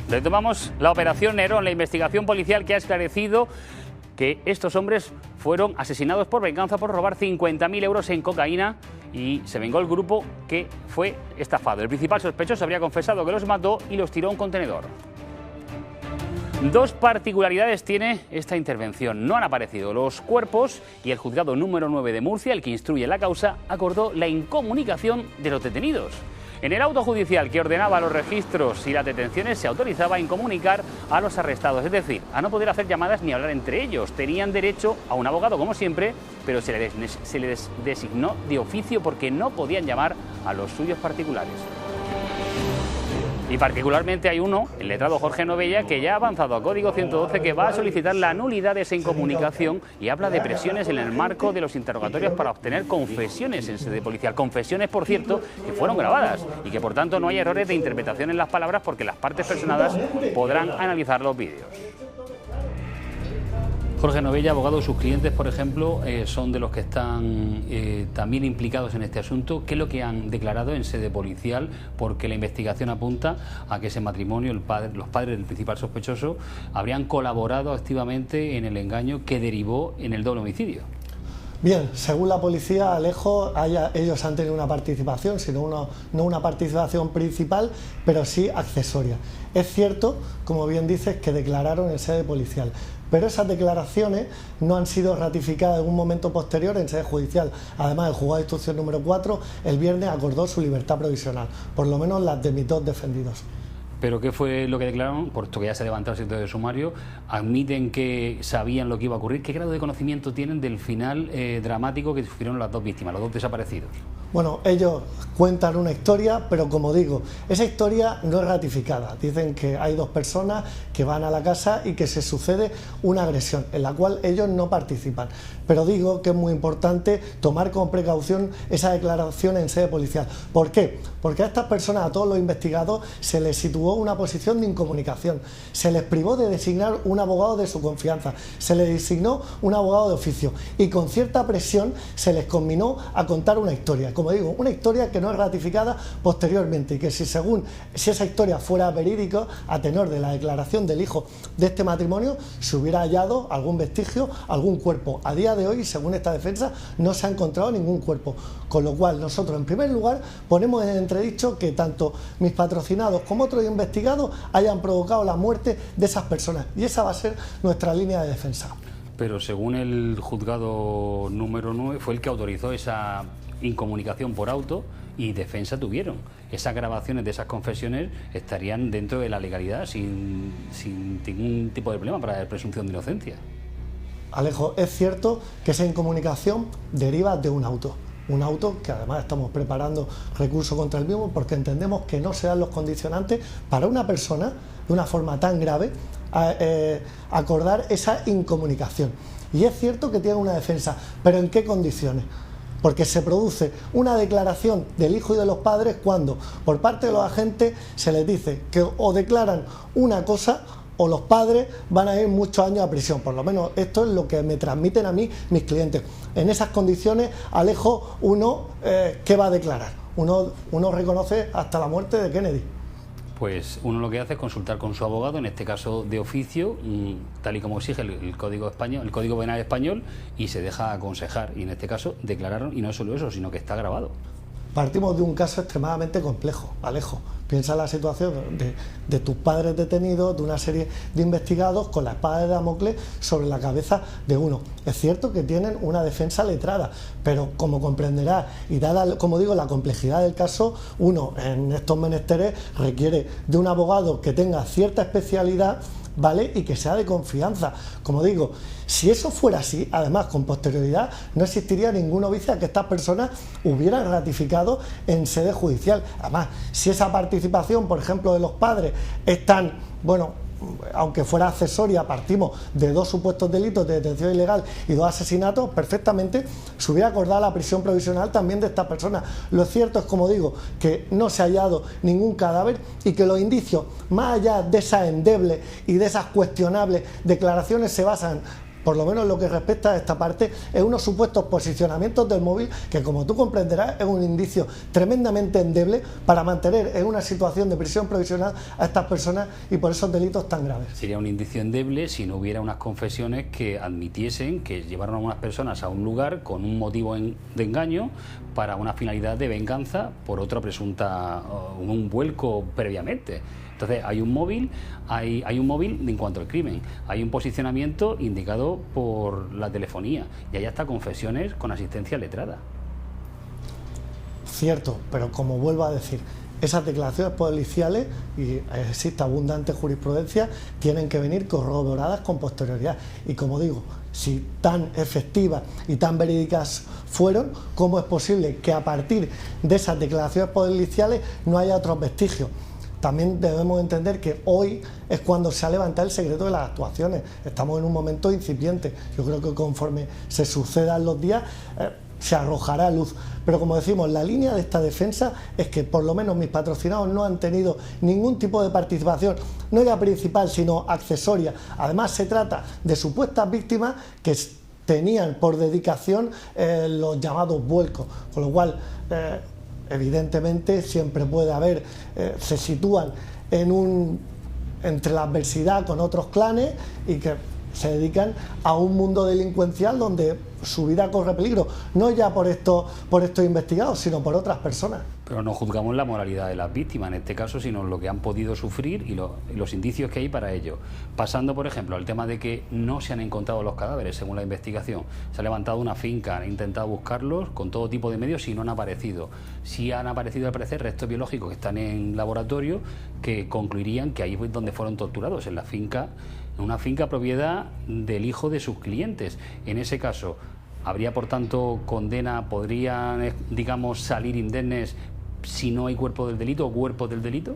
Retomamos la operación Nerón, la investigación policial que ha esclarecido que estos hombres fueron asesinados por venganza por robar 50.000 euros en cocaína y se vengó el grupo que fue estafado. El principal sospechoso habría confesado que los mató y los tiró a un contenedor. Dos particularidades tiene esta intervención. No han aparecido los cuerpos y el juzgado número 9 de Murcia, el que instruye la causa, acordó la incomunicación de los detenidos. En el auto judicial que ordenaba los registros y las detenciones se autorizaba a incomunicar a los arrestados, es decir, a no poder hacer llamadas ni hablar entre ellos. Tenían derecho a un abogado como siempre, pero se les designó de oficio porque no podían llamar a los suyos particulares. Y particularmente hay uno, el letrado Jorge Novella, que ya ha avanzado a Código 112, que va a solicitar la nulidad de esa incomunicación y habla de presiones en el marco de los interrogatorios para obtener confesiones en sede policial. Confesiones, por cierto, que fueron grabadas y que por tanto no hay errores de interpretación en las palabras porque las partes personadas podrán analizar los vídeos. Jorge Novella, abogado, sus clientes, por ejemplo, son de los que están también implicados en este asunto. ¿Qué es lo que han declarado en sede policial? Porque la investigación apunta a que ese matrimonio, los padres del principal sospechoso, habrían colaborado activamente en el engaño que derivó en el doble homicidio. Bien, según la policía, Alejo, ellos han tenido una participación, no una participación principal, pero sí accesoria. Es cierto, como bien dices, que declararon en sede policial, pero esas declaraciones no han sido ratificadas en un momento posterior en sede judicial. Además, el juzgado de instrucción número 4 el viernes acordó su libertad provisional, por lo menos las de mis dos defendidos. ¿Pero qué fue lo que declararon? Puesto que ya se ha levantado el secreto de sumario, admiten que sabían lo que iba a ocurrir. ¿Qué grado de conocimiento tienen del final dramático que sufrieron las dos víctimas, los dos desaparecidos? Bueno, ellos cuentan una historia, pero como digo, esa historia no es ratificada. Dicen que hay dos personas que van a la casa y que se sucede una agresión, en la cual ellos no participan. Pero digo que es muy importante tomar con precaución esa declaración en sede policial. ¿Por qué? Porque a estas personas, a todos los investigados, se les situó una posición de incomunicación. Se les privó de designar un abogado de su confianza. Se les designó un abogado de oficio. Y con cierta presión se les conminó a contar una historia. Como digo, una historia que no es ratificada posteriormente y que si esa historia fuera verídica, a tenor de la declaración del hijo de este matrimonio, se hubiera hallado algún vestigio, algún cuerpo. A día de hoy, según esta defensa, no se ha encontrado ningún cuerpo. Con lo cual, nosotros, en primer lugar, ponemos en entredicho que tanto mis patrocinados como otros investigados hayan provocado la muerte de esas personas. Y esa va a ser nuestra línea de defensa. Pero según el juzgado número 9, fue el que autorizó esa incomunicación por auto y defensa tuvieron. Esas grabaciones de esas confesiones estarían dentro de la legalidad sin ningún tipo de problema para la presunción de inocencia. Alejo, es cierto que esa incomunicación deriva de un auto que además estamos preparando recurso contra el mismo porque entendemos que no se dan los condicionantes para una persona de una forma tan grave acordar esa incomunicación. Y es cierto que tiene una defensa, pero ¿en qué condiciones? Porque se produce una declaración del hijo y de los padres cuando por parte de los agentes se les dice que o declaran una cosa o los padres van a ir muchos años a prisión. Por lo menos esto es lo que me transmiten a mí mis clientes. En esas condiciones, Alejo, ¿qué va a declarar? Uno reconoce hasta la muerte de Kennedy. Pues uno lo que hace es consultar con su abogado, en este caso de oficio, tal y como exige el Código español, el Código Penal español, y se deja aconsejar. Y en este caso declararon, y no solo eso, sino que está grabado. Partimos de un caso extremadamente complejo, Alejo. Piensa en la situación de tus padres detenidos, de una serie de investigados con la espada de Damocles sobre la cabeza de uno. Es cierto que tienen una defensa letrada, pero como comprenderás, y dada, como digo, la complejidad del caso, uno en estos menesteres requiere de un abogado que tenga cierta especialidad, ¿vale? Y que sea de confianza. Como digo, si eso fuera así, además con posterioridad, no existiría ningún vicio a que estas personas hubieran ratificado en sede judicial. Además, si esa participación, por ejemplo, de los padres es tan, bueno, aunque fuera accesoria, partimos de dos supuestos delitos de detención ilegal y dos asesinatos, perfectamente se hubiera acordado la prisión provisional también de estas personas. Lo cierto es, como digo, que no se ha hallado ningún cadáver y que los indicios, más allá de esas endebles y de esas cuestionables declaraciones, se basan por lo menos lo que respecta a esta parte, es unos supuestos posicionamientos del móvil que, como tú comprenderás, es un indicio tremendamente endeble para mantener en una situación de prisión provisional a estas personas y por esos delitos tan graves. Sería un indicio endeble si no hubiera unas confesiones que admitiesen que llevaron a unas personas a un lugar con un motivo de engaño para una finalidad de venganza por otra presunta, un vuelco previamente. Entonces hay un móvil en cuanto al crimen, hay un posicionamiento indicado por la telefonía y hay hasta confesiones con asistencia letrada. Cierto, pero como vuelvo a decir, esas declaraciones policiales, y existe abundante jurisprudencia, tienen que venir corroboradas con posterioridad. Y como digo, si tan efectivas y tan verídicas fueron, ¿cómo es posible que a partir de esas declaraciones policiales no haya otros vestigios? También debemos entender que hoy es cuando se ha levantado el secreto de las actuaciones. Estamos en un momento incipiente. Yo creo que conforme se sucedan los días se arrojará luz. Pero como decimos, la línea de esta defensa es que por lo menos mis patrocinados no han tenido ningún tipo de participación, no ya principal, sino accesoria. Además, se trata de supuestas víctimas que tenían por dedicación los llamados vuelcos, con lo cual evidentemente siempre puede haber, se sitúan entre la adversidad con otros clanes y que se dedican a un mundo delincuencial donde su vida corre peligro, no ya por estos investigados, sino por otras personas. Pero no juzgamos la moralidad de las víctimas en este caso, sino lo que han podido sufrir y los indicios que hay para ello. Pasando, por ejemplo, al tema de que no se han encontrado los cadáveres, según la investigación. Se ha levantado una finca, han intentado buscarlos con todo tipo de medios y no han aparecido. Sí han aparecido, al parecer, restos biológicos que están en laboratorio que concluirían que ahí es donde fueron torturados, en la finca, en una finca propiedad del hijo de sus clientes. En ese caso, ¿habría, por tanto, condena? ¿Podrían, digamos, salir indemnes si no hay cuerpo del delito o cuerpos del delito?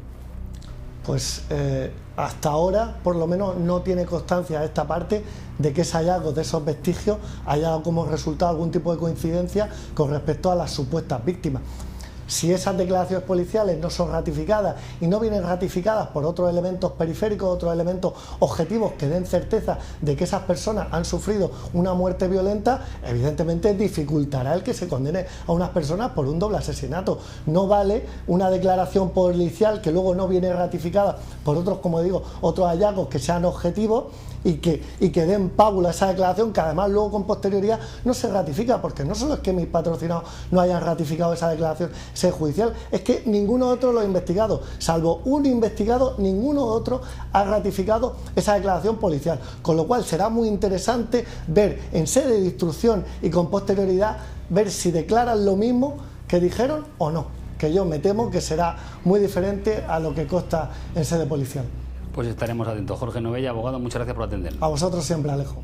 Pues hasta ahora, por lo menos, no tiene constancia esta parte de que ese hallazgo de esos vestigios haya dado como resultado algún tipo de coincidencia con respecto a las supuestas víctimas. Si esas declaraciones policiales no son ratificadas y no vienen ratificadas por otros elementos periféricos, otros elementos objetivos que den certeza de que esas personas han sufrido una muerte violenta, evidentemente dificultará el que se condene a unas personas por un doble asesinato. No vale una declaración policial que luego no viene ratificada por otros, como digo, otros hallazgos que sean objetivos y que den pábula a esa declaración, que además luego con posterioridad no se ratifica, porque no solo es que mis patrocinados no hayan ratificado esa declaración judicial, es que ninguno de otros lo ha investigado, salvo un investigado, ninguno otro ha ratificado esa declaración policial, con lo cual será muy interesante ver en sede de instrucción y con posterioridad ver si declaran lo mismo que dijeron o no, que yo me temo que será muy diferente a lo que consta en sede policial. Pues estaremos atentos. Jorge Novella, abogado, muchas gracias por atendernos. A vosotros siempre, Alejo.